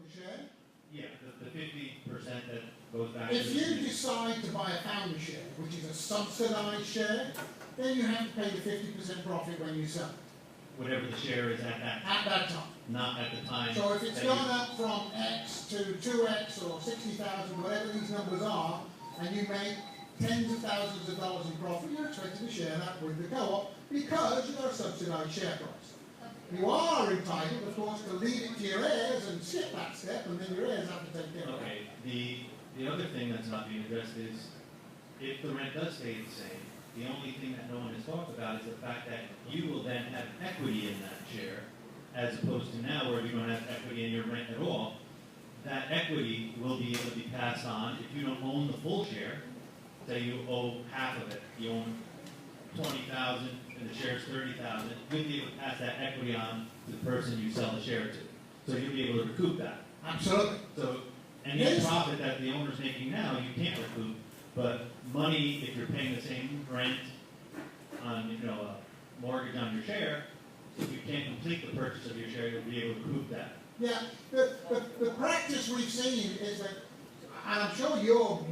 the share? Yeah, the 50% that goes back If to you decide to buy a founder share, which is a subsidised share, then you have to pay the 50% profit when you sell it. whatever the share is at That time. not at the time. So if it's that gone up from X to 2X or 60,000, whatever these numbers are, and you make tens of thousands of dollars in profit, you're expected to share that with the co-op because you've got a subsidised share price. You are entitled, of course, to leave it to your heirs and skip that step, and then your heirs have to take care of it. Okay, the other thing that's not being addressed is if the rent does stay the same, the only thing that no one has talked about is the fact that you will then have equity in that share, as opposed to now where you don't have equity in your rent at all. That equity will be able to be passed on if you don't own the full share. Say you owe half of it, you own 20,000 and the share is 30,000. You'll be able to pass that equity on to the person you sell the share to. So you'll be able to recoup that. Absolutely. So any profit that the owner's making now, you can't recoup. But money, if you're paying the same rent on, a mortgage on your share, if you can't complete the purchase of your share, you'll be able to recoup that. Yeah, the practice we've seen is that, and I'm sure you're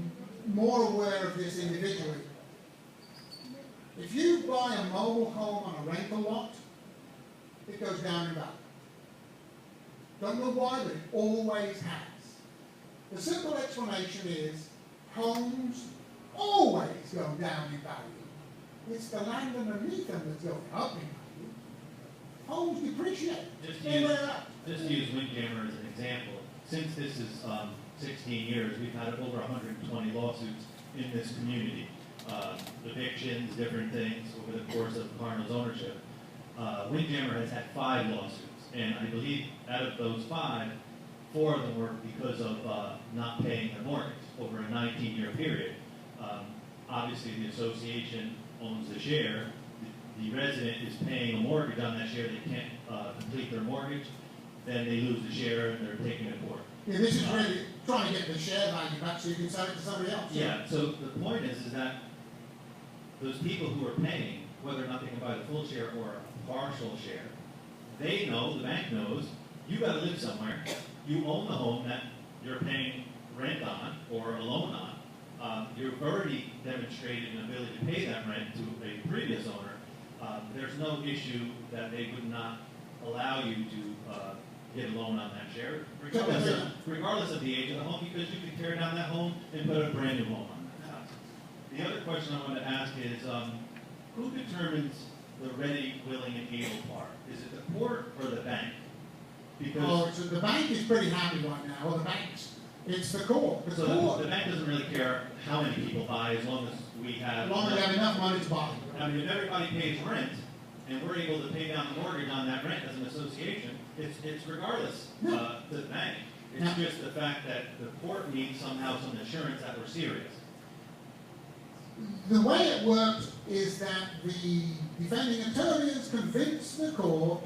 more aware of this individually, if you buy a mobile home on a rental lot, it goes down in value. Don't know why, but it always has. The simple explanation is homes always go down in value. It's the land underneath them that's going up in value. Homes depreciate. Just to use Windjammer as an example, since this is 16 years, we've had over 120 lawsuits in this community. Evictions, different things over the course of Carno's ownership. Windjammer has had 5 lawsuits, and I believe out of those 5, 4 of them were because of not paying their mortgage over a 19-year period. Obviously, the association owns the share. The resident is paying a mortgage on that share. They can't complete their mortgage. Then they lose the share and they're taking it to court. Yeah, this is really trying to get the share value back so you can sell it to somebody else. Yeah, so the point is that those people who are paying, whether or not they can buy the full share or a partial share, they know, the bank knows, you got to live somewhere. You own the home that you're paying rent on or a loan on. You've already demonstrated an ability to pay that rent to a previous owner. There's no issue that they would not allow you to get a loan on that share, regardless of the age of the home, because you could tear down that home and put a brand new home on that house. The other question I wanted to ask is, who determines the ready, willing, and able part? Is it the court or the bank? Because the bank is pretty happy right now, or the banks. It's the court. The bank doesn't really care how many people buy as long as we have enough money to buy. I mean, if everybody pays rent, and we're able to pay down the mortgage on that rent as an association, it's regardless to the bank. It's just the fact that the court needs somehow some assurance that we're serious. The way it works is that the defending attorney has convinced the court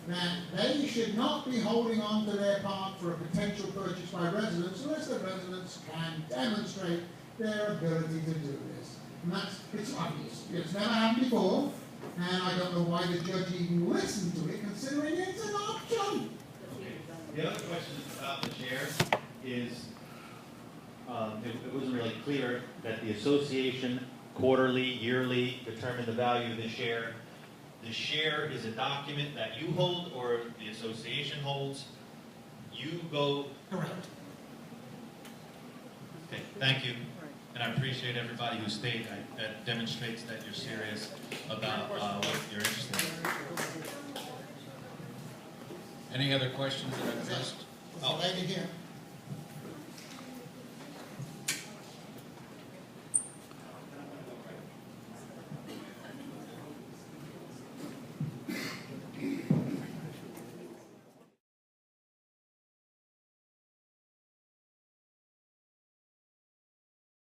that they should not be holding on to their part for a potential purchase by residents unless the residents can demonstrate their ability to do this. And it's obvious. It's never happened before, and I don't know why the judge even listened to it, considering it's an option. Okay. The other question about the share is, it wasn't really clear that the association quarterly, yearly determine the value of the share. The share is a document that you hold or the association holds. You go. Correct. Okay, thank you. And I appreciate everybody who stayed. That demonstrates that you're serious about what you're interested in. Any other questions that I've missed? Oh, lady here.